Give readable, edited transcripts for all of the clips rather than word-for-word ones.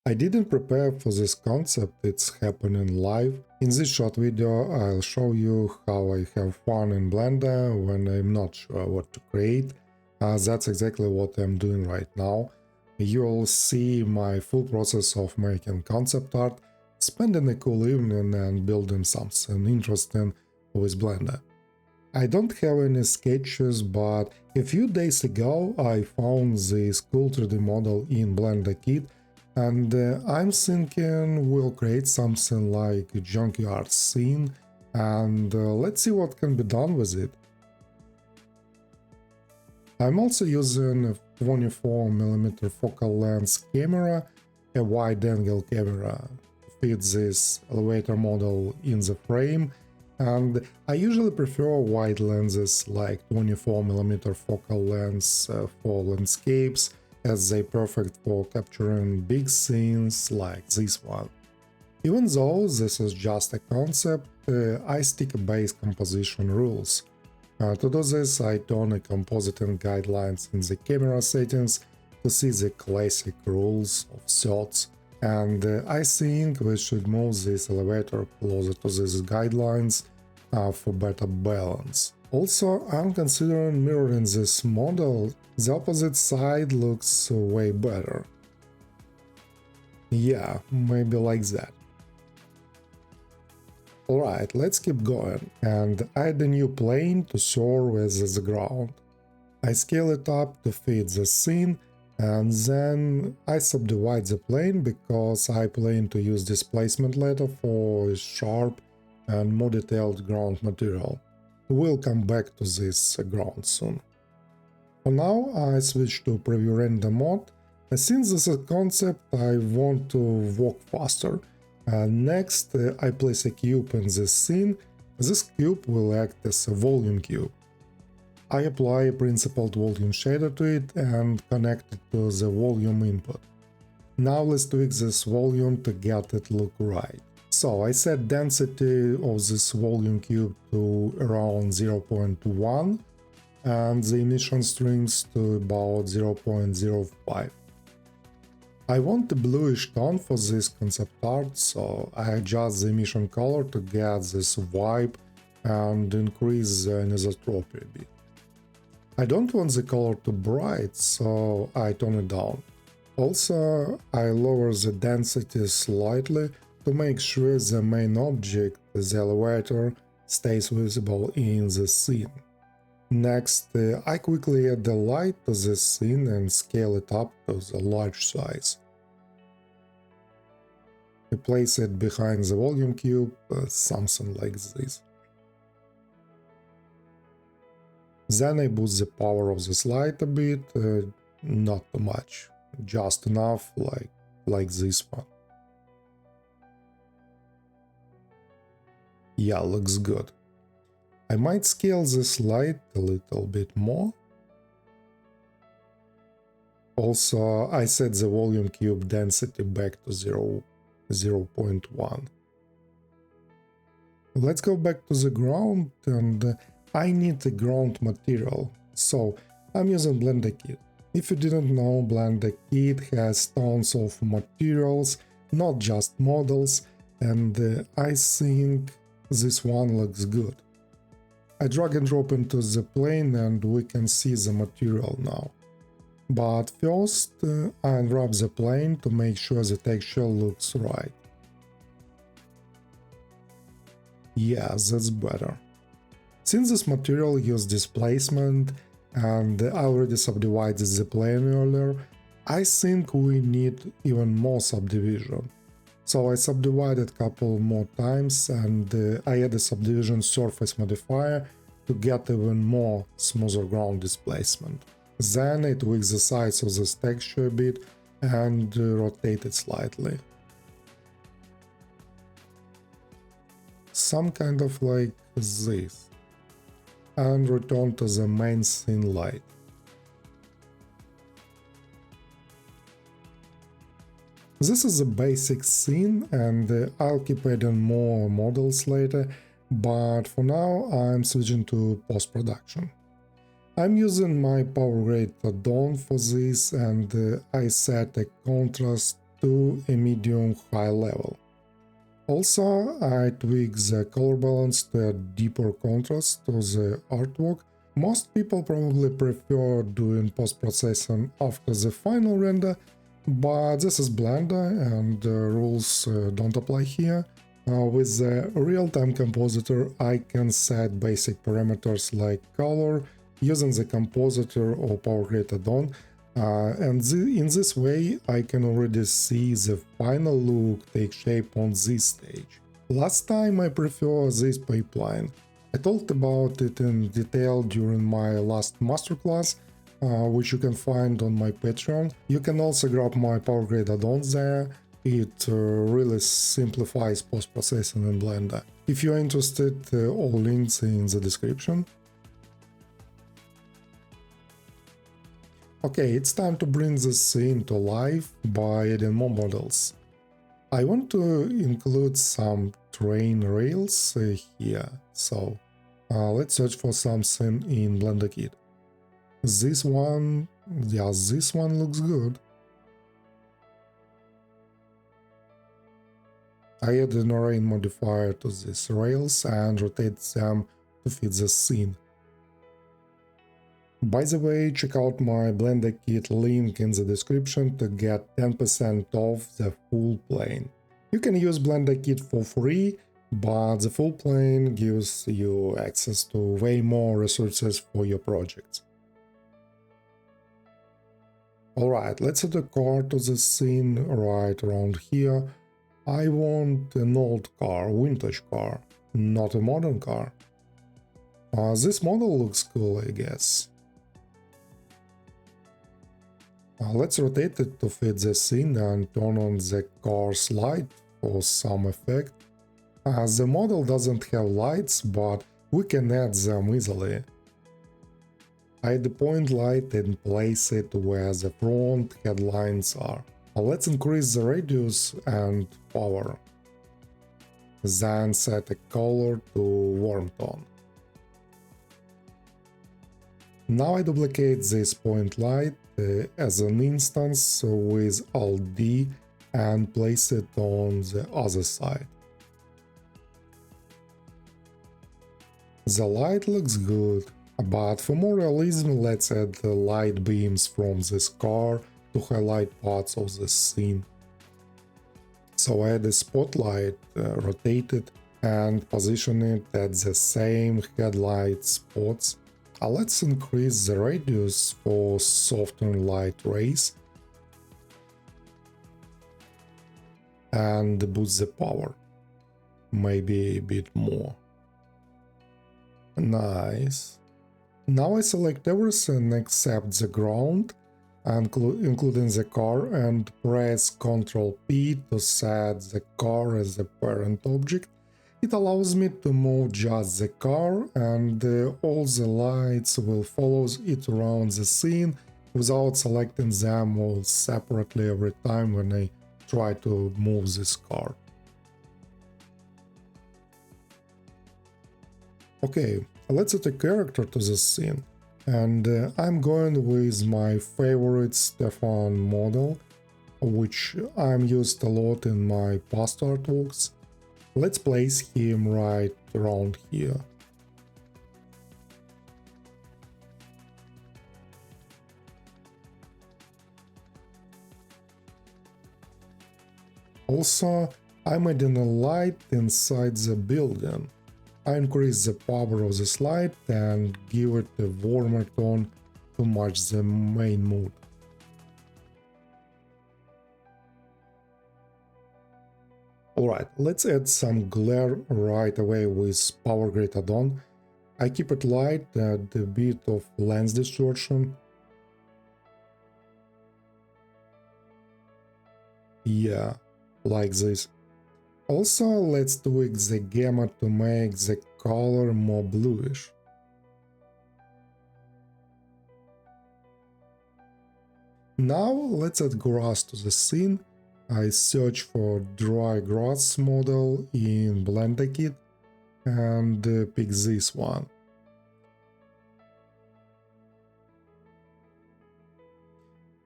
I didn't prepare for this concept, it's happening live. In this short video I'll show you how I have fun in Blender when I'm not sure what to create. That's exactly what I'm doing right now. You'll see my full process of making concept art, spending a cool evening and building something interesting with Blender. I don't have any sketches, but a few days ago I found this cool 3D model in Blender Kit, and I'm thinking we'll create something like a junkyard scene, and let's see what can be done with it. I'm also using a 24mm focal length camera, a wide-angle camera to fit this elevator model in the frame, and I usually prefer wide lenses like 24mm focal lengths for landscapes, as they're perfect for capturing big scenes like this one. Even though this is just a concept, I stick to base composition rules. To do this, I turn on compositing guidelines in the camera settings to see the classic rules of thirds, and I think we should move this elevator closer to these guidelines for better balance. Also, I'm considering mirroring this model. The opposite side looks way better. Yeah, maybe like that. Alright, let's keep going and add a new plane to serve as the ground. I scale it up to fit the scene, and then I subdivide the plane because I plan to use displacement later for a sharp and more detailed ground material. We'll come back to this ground soon. For now, I switch to preview render mode. Since this is a concept, I want to walk faster. Next, I place a cube in this scene. This cube will act as a volume cube. I apply a principled volume shader to it and connect it to the volume input. Now let's tweak this volume to get it look right. So I set density of this volume cube to around 0.1 and the emission strings to about 0.05. I want a bluish tone for this concept art, so I adjust the emission color to get this vibe and increase the anisotropy a bit. I don't want the color too bright, so I tone it down. Also, I lower the density slightly to make sure the main object, the elevator, stays visible in the scene. Next, I quickly add the light to this scene and scale it up to the large size. I place it behind the volume cube, something like this. Then I boost the power of this light a bit, not too much, just enough like this one. Yeah, looks good. I might scale this light a little bit more. Also, I set the volume cube density back to 0.1. Let's go back to the ground, and I need a ground material, so I'm using Blender Kit. If you didn't know, Blender Kit has tons of materials, not just models, and I think this one looks good. I drag and drop into the plane and we can see the material now. But first, I unwrap the plane to make sure the texture looks right. Yeah, that's better. Since this material uses displacement and I already subdivided the plane earlier, I think we need even more subdivision. So I subdivided a couple more times and I add a subdivision surface modifier to get even more smoother ground displacement. Then I tweak the size of this texture a bit and rotate it slightly. Some kind of like this. And return to the main scene light. This is a basic scene and I'll keep adding more models later, but for now I'm switching to post-production. I'm using my power grade add-on for this and I set a contrast to a medium-high level. Also, I tweak the color balance to add deeper contrast to the artwork. Most people probably prefer doing post-processing after the final render, but this is Blender and rules don't apply here. With the real-time compositor, I can set basic parameters like color using the compositor or Power Grid add-on, in this way I can already see the final look take shape on this stage. Last time I prefer this pipeline. I talked about it in detail during my last masterclass, which you can find on my Patreon. You can also grab my Power Grid add-on there. It really simplifies post-processing in Blender. If you're interested, all links in the description. Okay, it's time to bring this scene to life by adding more models. I want to include some train rails here, so let's search for something in Blender Kit. This one, yeah, this one looks good. I add an array modifier to these rails and rotate them to fit the scene. By the way, check out my Blender Kit link in the description to get 10% off the full plane. You can use Blender Kit for free, but the full plane gives you access to way more resources for your projects. Alright, let's add a car to the scene right around here. I want an old car, vintage car, not a modern car. This model looks cool, I guess. Let's rotate it to fit the scene and turn on the car's light for some effect. The model doesn't have lights, but we can add them easily. I add the point light and place it where the front headlights are. Let's increase the radius and power. Then set a color to warm tone. Now I duplicate this point light as an instance with Alt-D and place it on the other side. The light looks good, but for more realism let's add the light beams from this car to highlight parts of the scene. So I add a spotlight, rotate it and position it at the same headlight spots. Let's increase the radius for softer light rays and boost the power, maybe a bit more. Nice. Now I select everything except the ground, including the car, and press Ctrl P to set the car as the parent object. It allows me to move just the car, and all the lights will follow it around the scene without selecting them all separately every time when I try to move this car. Okay, let's add a character to this scene, and I'm going with my favorite Stefan model, which I'm used a lot in my past artworks. Let's place him right around here. Also, I'm adding a light inside the building. I increase the power of this light and give it a warmer tone to match the main mood. Alright, let's add some glare right away with Power Grid add-on. I keep it light and a bit of lens distortion. Yeah, like this. Also, let's tweak the gamma to make the color more bluish. Now let's add grass to the scene. I search for dry grass model in Blender Kit and pick this one.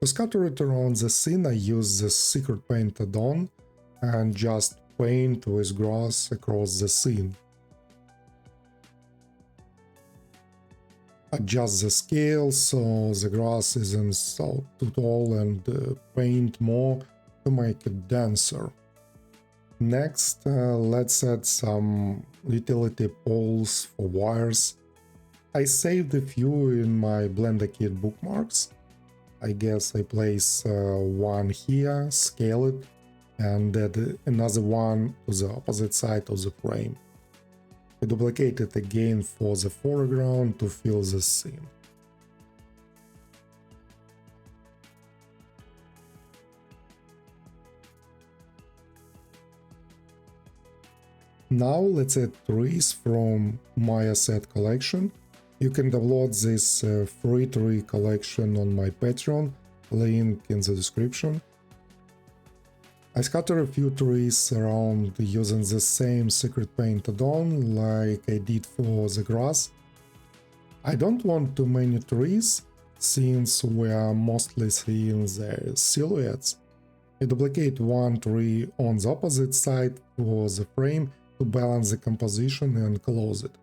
To scatter it around the scene, I use the secret paint add-on and just paint with grass across the scene. Adjust the scale so the grass isn't so too tall and paint more to make it denser. Next, let's add some utility poles for wires. I saved a few in my Blender Kit bookmarks. I guess I place one here, scale it, and add another one to the opposite side of the frame. I duplicate it again for the foreground to fill the scene. Now let's add trees from my asset collection. You can download this free tree collection on my Patreon, link in the description. I scatter a few trees around using the same secret paint add-on like I did for the grass. I don't want too many trees, since we are mostly seeing the silhouettes. I duplicate one tree on the opposite side for the frame to balance the composition and close it.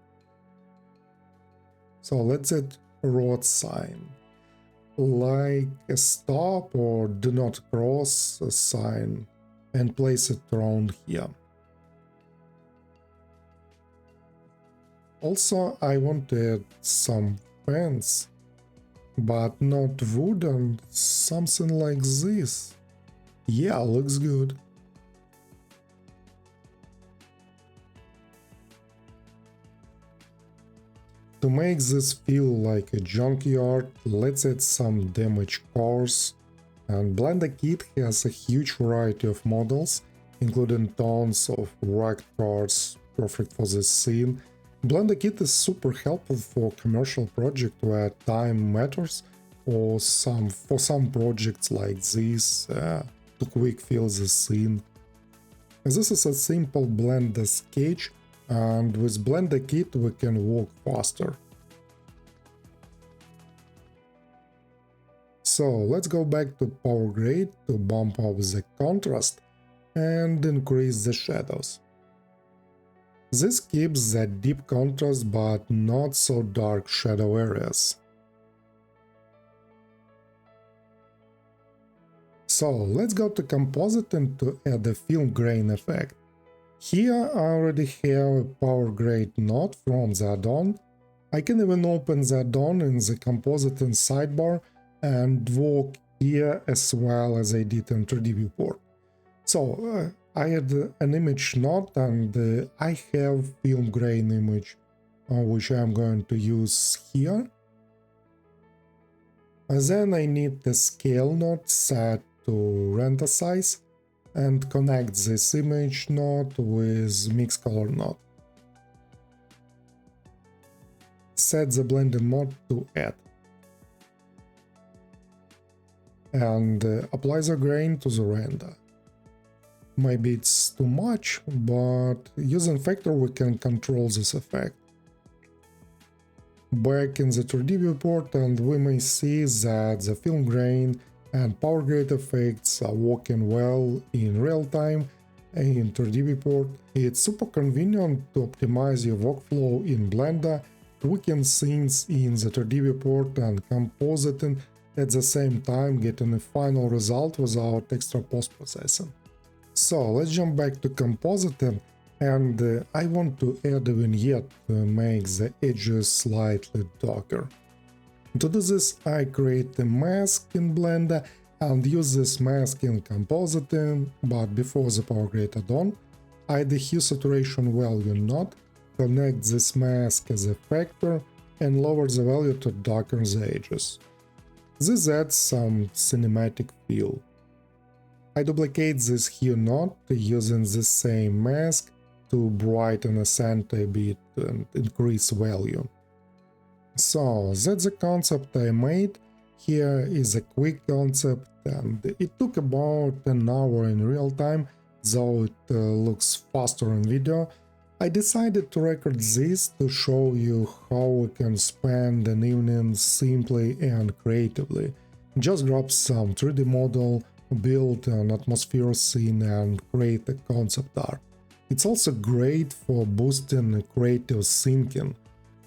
So let's add a road sign, like a stop or do not cross a sign, and place it around here. Also, I want to add some fence, but not wooden, something like this. Yeah, looks good. To make this feel like a junkyard, let's add some damaged cars. And Blender Kit has a huge variety of models, including tons of wrecked cars, perfect for this scene. Blender Kit is super helpful for commercial projects where time matters, or for some projects like this to quick fill the scene. This is a simple Blender sketch, and with Blender Kit we can work faster. So let's go back to Power Grade to bump up the contrast and increase the shadows. This keeps the deep contrast but not so dark shadow areas. So let's go to Compositing to add a film grain effect. Here I already have a Power Grade node from the add-on. I can even open the add-on in the Compositing sidebar and work here as well as I did in 3D viewport. So I add an image node and I have film grain image which I'm going to use here. And then I need the scale node set to render size and connect this image node with mix color node. Set the blending mode to add. And apply the grain to the render. Maybe it's too much, but using Factor we can control this effect. Back in the 3D viewport and we may see that the film grain and Power Grade effects are working well in real time in 3D viewport. It's super convenient to optimize your workflow in Blender, tweaking scenes in the 3D viewport and compositing at the same time, getting a final result without extra post-processing. So let's jump back to compositing, and I want to add a vignette to make the edges slightly darker. To do this, I create a mask in Blender and use this mask in compositing, but before the Power Grade add-on, add the hue saturation value node, connect this mask as a factor, and lower the value to darken the edges. This adds some cinematic feel. I duplicate this hue node using the same mask to brighten the center a bit and increase value. So that's the concept I made. Here is a quick concept and it took about an hour in real time, though it looks faster in video. I decided to record this to show you how we can spend an evening simply and creatively. Just grab some 3D model, build an atmosphere scene and create a concept art. It's also great for boosting creative thinking.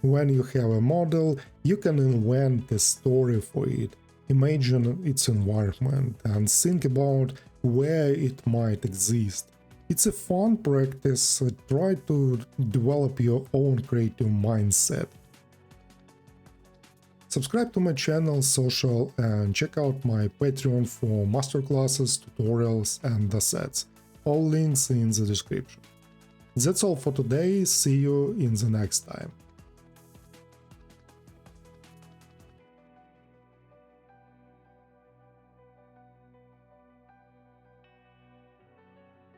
When you have a model, you can invent a story for it, imagine its environment, and think about where it might exist. It's a fun practice, try to develop your own creative mindset. Subscribe to my channel, social, and check out my Patreon for masterclasses, tutorials, and assets. All links in the description. That's all for today, see you in the next time.